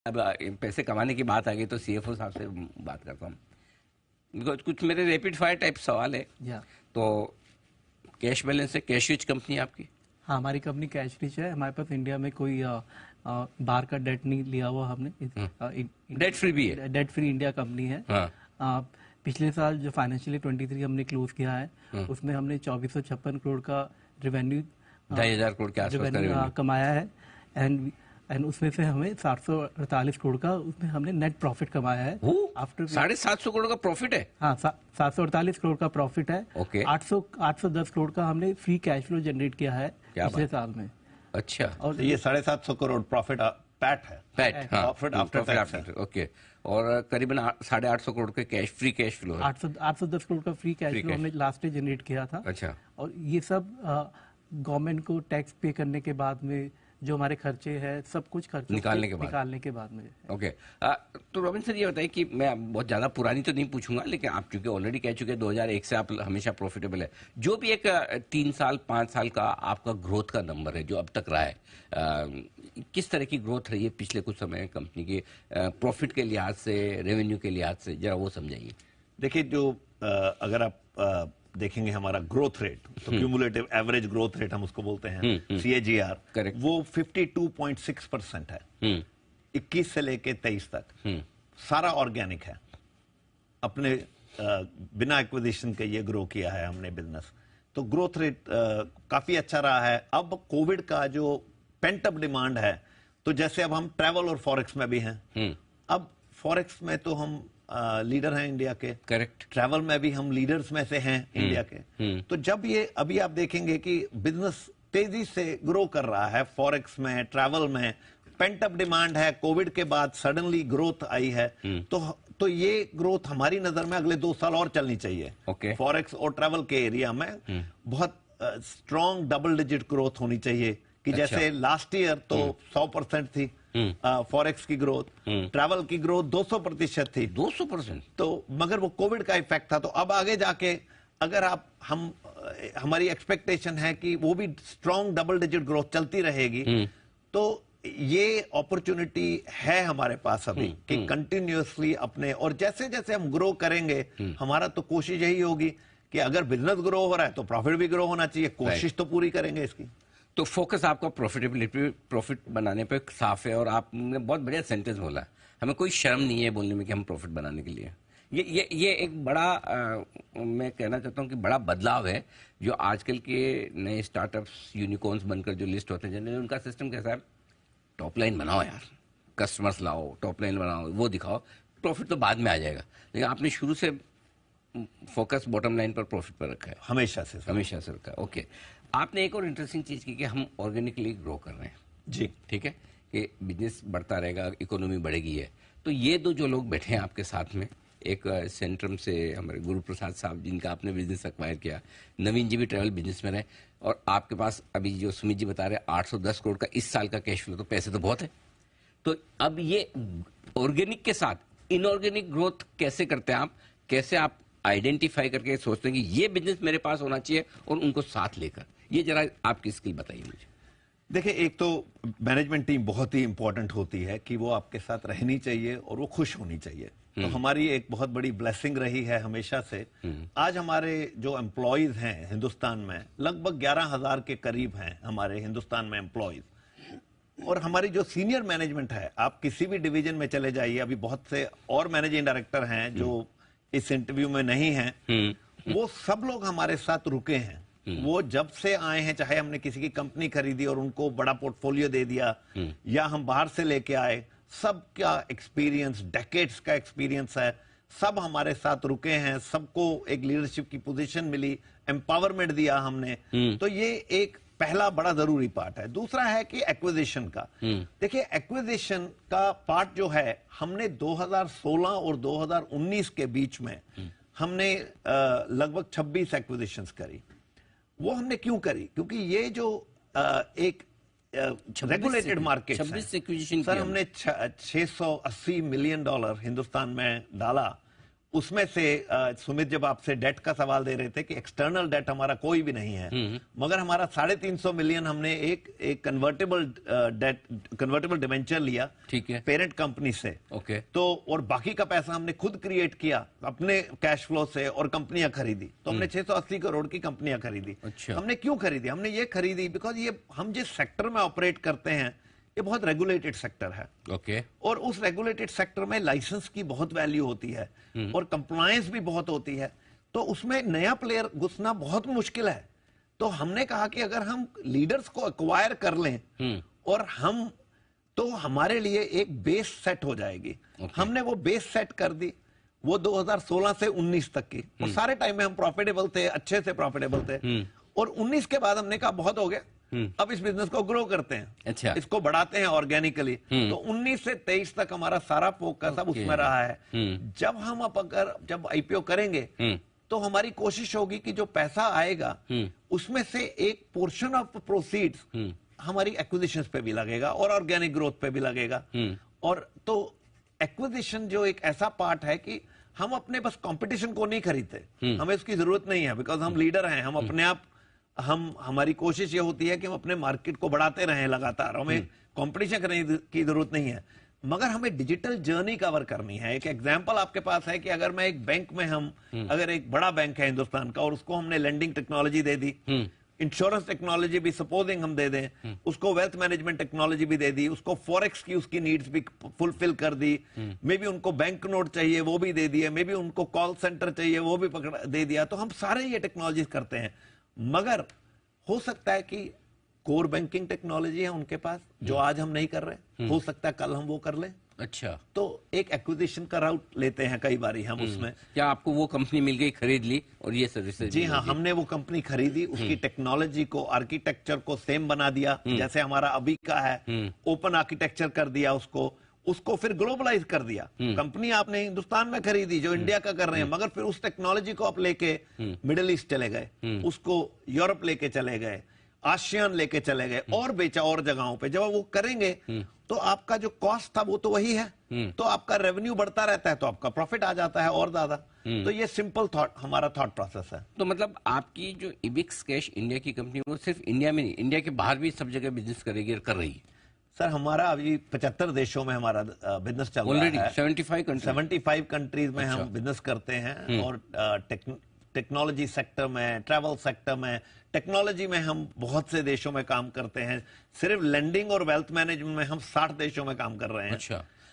अब पैसे कमाने की बात आ गई तो सीएफओ साहब से बात करता हूँ, बिकॉज कुछ मेरे रैपिड फायर टाइप सवाल है। तो कैश बैलेंस है, कैश रिच कंपनी आपकी? हाँ, हमारी कंपनी कैश रिच है। हमारे पास इंडिया में कोई बाहर का डेट नहीं लिया हुआ हमने। डेट फ्री भी है? डेट फ्री इंडिया कंपनी है। पिछले साल जो फाइनेंशियल 23 हमने क्लोज किया है उसमें हमने 2456 करोड़ का रेवेन्यू, 2,500 करोड़ के आसपास का रेवेन्यू कमाया है। एंड उसमें से हमें 748 करोड़ का उसमें हमने नेट प्रॉफिट कमाया है। आफ्टर 750 करोड़ का प्रॉफिट है? हाँ, 748 करोड़ का प्रॉफिट है। ओके। 810 करोड़ का हमने फ्री कैश फ्लो जनरेट किया है पिछले साल में। अच्छा, और ये 750 करोड़ प्रॉफिट पैट है। Profit after tax. ओके। और करीबन 850 करोड़ के कैश फ्री कैश फ्लो है। 810 करोड़ का फ्री कैश फ्लो हमने लास्ट ईयर जनरेट किया था। अच्छा। और ये सब गवर्नमेंट को टैक्स पे करने के बाद में जो हमारे खर्चे हैं, सब कुछ खर्चे निकालने के बाद में। ओके। तो रॉबिन सर, ये बताइए कि मैं बहुत ज्यादा पुरानी तो नहीं पूछूंगा, लेकिन आप चूंकि ऑलरेडी कह चुके 2001 से आप हमेशा प्रॉफिटेबल है, जो भी एक 3 साल 5 साल का आपका ग्रोथ का नंबर है जो अब तक रहा है, किस तरह की ग्रोथ रही है पिछले कुछ समय कंपनी की, प्रॉफिट के लिहाज से, रेवेन्यू के लिहाज से, जरा वो समझाइए। देखिए, जो अगर आप देखेंगे हमारा ग्रोथ रेट, तो क्यूमुलेटिव एवरेज ग्रोथ रेट हम उसको बोलते हैं, CAGR, वो 52.6% है। 21 से लेके 23 तक सारा ऑर्गेनिक है। अपने बिना एक्विजिशन के ये ग्रो किया है हमने बिजनेस, तो ग्रोथ रेट काफी अच्छा रहा है। अब कोविड का जो पेंट अप डिमांड है, तो जैसे अब हम ट्रैवल और फॉरेक्स में भी हैं, अब फॉरेक्स में तो हम लीडर हैं इंडिया के, करेक्ट, ट्रैवल में भी हम लीडर्स में से हैं इंडिया के। तो जब ये अभी आप देखेंगे कि बिजनेस तेजी से ग्रो कर रहा है, फॉरेक्स में, ट्रैवल में पेंट अप डिमांड है, कोविड के बाद सडनली ग्रोथ आई है, तो ये ग्रोथ हमारी नजर में अगले 2 साल और चलनी चाहिए। फॉरेक्स और ट्रैवल के एरिया में बहुत स्ट्रॉन्ग डबल डिजिट ग्रोथ होनी चाहिए कि जैसे लास्ट ईयर तो 100% थी फॉरेक्स की ग्रोथ, ट्रैवल की ग्रोथ 200% थी। 200%? तो मगर वो कोविड का इफेक्ट था। तो अब आगे जाके अगर हमारी एक्सपेक्टेशन है कि वो भी स्ट्रॉन्ग डबल डिजिट ग्रोथ चलती रहेगी, तो ये अपॉर्चुनिटी है हमारे पास अभी कि कंटिन्यूअसली अपने, और जैसे जैसे हम ग्रो करेंगे, हमारा तो कोशिश यही होगी कि अगर बिजनेस ग्रो हो रहा है तो प्रॉफिट भी ग्रो होना चाहिए। कोशिश तो पूरी करेंगे इसकी। तो फोकस आपका प्रॉफिटेबिलिटी, प्रॉफिट बनाने पे साफ है, और आपने बहुत बढ़िया सेंटेंस बोला, हमें कोई शर्म नहीं है बोलने में कि हम प्रॉफिट बनाने के लिए। ये एक बड़ा मैं कहना चाहता हूँ कि बड़ा बदलाव है जो आजकल के नए स्टार्टअप्स यूनिकॉर्न्स बनकर जो लिस्ट होते हैं, जनरली उनका सिस्टम कैसा है, टॉप लाइन बनाओ यार, कस्टमर्स लाओ, टॉप लाइन बनाओ, वो दिखाओ, प्रॉफिट तो बाद में आ जाएगा। लेकिन आपने शुरू से फोकस बॉटम लाइन पर, प्रॉफिट पर रखा है, हमेशा से रखा है। ओके। आपने एक और इंटरेस्टिंग चीज की कि हम ऑर्गेनिकली ग्रो कर रहे हैं जी, ठीक है, कि बिजनेस बढ़ता रहेगा, इकोनॉमी बढ़ेगी है। तो ये दो जो लोग बैठे हैं आपके साथ में, एक सेंट्रम से हमारे गुरु प्रसाद साहब जिनका आपने बिजनेस एक्वायर किया, नवीन जी भी ट्रैवल बिजनेस में रहे, और आपके पास अभी जो सुमित जी बता रहे 810 करोड़ का इस साल का कैश फ्लो, तो पैसे तो बहुत है। तो अब ये ऑर्गेनिक के साथ इनऑर्गेनिक ग्रोथ कैसे करते हैं आप, कैसे आप आइडेंटिफाई करके सोचते हैं कि ये बिजनेस मेरे पास होना चाहिए, और उनको साथ लेकर, ये जरा आपकी स्किल बताइए मुझे। देखिए, एक तो मैनेजमेंट टीम बहुत ही इंपॉर्टेंट होती है कि वो आपके साथ रहनी चाहिए और वो खुश होनी चाहिए। तो हमारी एक बहुत बड़ी ब्लेसिंग रही है हमेशा से। आज हमारे जो एम्प्लॉयज हैं हिंदुस्तान में, लगभग 11,000 के करीब हैं हमारे हिंदुस्तान में एम्प्लॉयज, और हमारी जो सीनियर मैनेजमेंट है, आप किसी भी डिवीजन में चले जाइए, अभी बहुत से और मैनेजिंग डायरेक्टर हैं जो इस इंटरव्यू में नहीं हैं, वो सब लोग हमारे साथ रुके हैं। वो जब से आए हैं, चाहे हमने किसी की कंपनी खरीदी और उनको बड़ा पोर्टफोलियो दे दिया, या हम बाहर से लेके आए, सबका एक्सपीरियंस, डेकेड्स का एक्सपीरियंस है, सब हमारे साथ रुके हैं, सबको एक लीडरशिप की पोजीशन मिली, एम्पावरमेंट दिया हमने। तो ये एक पहला बड़ा जरूरी पार्ट है। दूसरा है कि एक्विजिशन का। देखिए, एक्विजिशन का पार्ट जो है, हमने 2016 और 2019 के बीच में हमने लगभग 26 एक्विजिशंस करी। वो हमने क्यों करी? क्योंकि ये जो एक रेगुलेटेड मार्केट, 26 एक्विजिशन सर, हमने $680 मिलियन हिंदुस्तान में डाला, उसमें से सुमित जब आपसे डेट का सवाल दे रहे थे कि एक्सटर्नल डेट हमारा कोई भी नहीं है, मगर हमारा 350 मिलियन हमने एक कन्वर्टेबल डिवेंचर लिया, ठीक है, पेरेंट कंपनी से। ओके। तो और बाकी का पैसा हमने खुद क्रिएट किया अपने कैश फ्लो से और कंपनियां खरीदी। तो हमने 680 करोड़ की कंपनियां खरीदी। अच्छा। हमने क्यों खरीदी? हमने ये खरीदी बिकॉज ये हम जिस सेक्टर में ऑपरेट करते हैं ये बहुत रेगुलेटेड सेक्टर है। ओके। और उस रेगुलेटेड सेक्टर में लाइसेंस की बहुत वैल्यू होती है और कंप्लायंस भी बहुत होती है, तो उसमें नया प्लेयर घुसना बहुत मुश्किल है। तो हमने कहा कि अगर हम लीडर्स को एक्वायर कर लें और हम, तो हमारे लिए एक बेस सेट हो जाएगी। हमने वो बेस सेट कर दी, वो 2016 से 19 तक की, और सारे टाइम में हम प्रॉफिटेबल थे, अच्छे से प्रॉफिटेबल थे। और 19 के बाद हमने कहा बहुत हो गया, अब इस बिजनेस को ग्रो करते हैं, अच्छा, इसको बढ़ाते हैं ऑर्गेनिकली। तो 19 से 23 तक हमारा सारा फोकस अब उसमें रहा है। जब हम जब आईपीओ करेंगे तो हमारी कोशिश होगी कि जो पैसा आएगा उसमें से एक पोर्शन ऑफ प्रोसीड्स हमारी एक्विजिशंस पे भी लगेगा और ऑर्गेनिक ग्रोथ पे भी लगेगा। और तो एक्विजिशन जो एक ऐसा पार्ट है कि हम अपने बस कंपटीशन को नहीं खरीदते, हमें उसकी जरूरत नहीं है, बिकॉज हम लीडर हैं, हम अपने आप, हमारी कोशिश ये होती है कि हम अपने मार्केट को बढ़ाते रहें लगातार, हमें कंपटीशन करने की जरूरत नहीं है, मगर हमें डिजिटल जर्नी कवर करनी है। एक एग्जांपल आपके पास है कि अगर मैं एक बैंक में, अगर एक बड़ा बैंक है हिंदुस्तान का और उसको हमने लेंडिंग टेक्नोलॉजी दे दी, इंश्योरेंस टेक्नोलॉजी भी सपोजिंग हम दे दें, उसको वेल्थ मैनेजमेंट टेक्नोलॉजी भी दे दी, उसको फॉरेक्स की उसकी नीड्स भी फुलफिल कर दी, मे बी उनको बैंक नोट चाहिए वो भी दे दिए, मे बी उनको कॉल सेंटर चाहिए वो भी दे दिया। तो हम सारे ये टेक्नोलॉजी करते हैं, मगर हो सकता है कि कोर बैंकिंग टेक्नोलॉजी है उनके पास जो आज हम नहीं कर रहे, हो सकता है कल हम वो कर लें। अच्छा, तो एक एक्विजिशन का राउट लेते हैं कई बारी हम उसमें। क्या आपको वो कंपनी मिल गई, खरीद ली और ये सर्विसेज? जी हाँ, हमने वो कंपनी खरीदी, उसकी टेक्नोलॉजी को, आर्किटेक्चर को सेम बना दिया जैसे हमारा अभी का है, ओपन आर्किटेक्चर कर दिया उसको फिर ग्लोबलाइज कर दिया। कंपनी आपने हिंदुस्तान में खरीदी जो इंडिया का कर रहे हैं, मगर फिर उस टेक्नोलॉजी को आप लेके मिडिल ईस्ट चले गए, उसको यूरोप लेके चले गए, आसियान लेके चले गए और बेचा और जगहों पे। जब वो करेंगे तो आपका जो कॉस्ट था वो तो वही है, तो आपका रेवेन्यू बढ़ता रहता है, तो आपका प्रॉफिट आ जाता है और ज्यादा। तो ये सिंपल हमारा थॉट प्रोसेस है। तो मतलब आपकी जो इबिक्स कैश इंडिया की कंपनी, वो सिर्फ इंडिया में नहीं, इंडिया के बाहर भी सब जगह बिजनेस करेगी और कर रही है? सर हमारा अभी 75 देशों में हमारा बिजनेस चल रहा है। 75 कंट्रीज में हम बिजनेस करते हैं। और टेक्नोलॉजी सेक्टर में, ट्रैवल सेक्टर में, टेक्नोलॉजी में हम बहुत से देशों में काम करते हैं। सिर्फ लेंडिंग और वेल्थ मैनेजमेंट में हम 60 देशों में काम कर रहे हैं। अच्छा।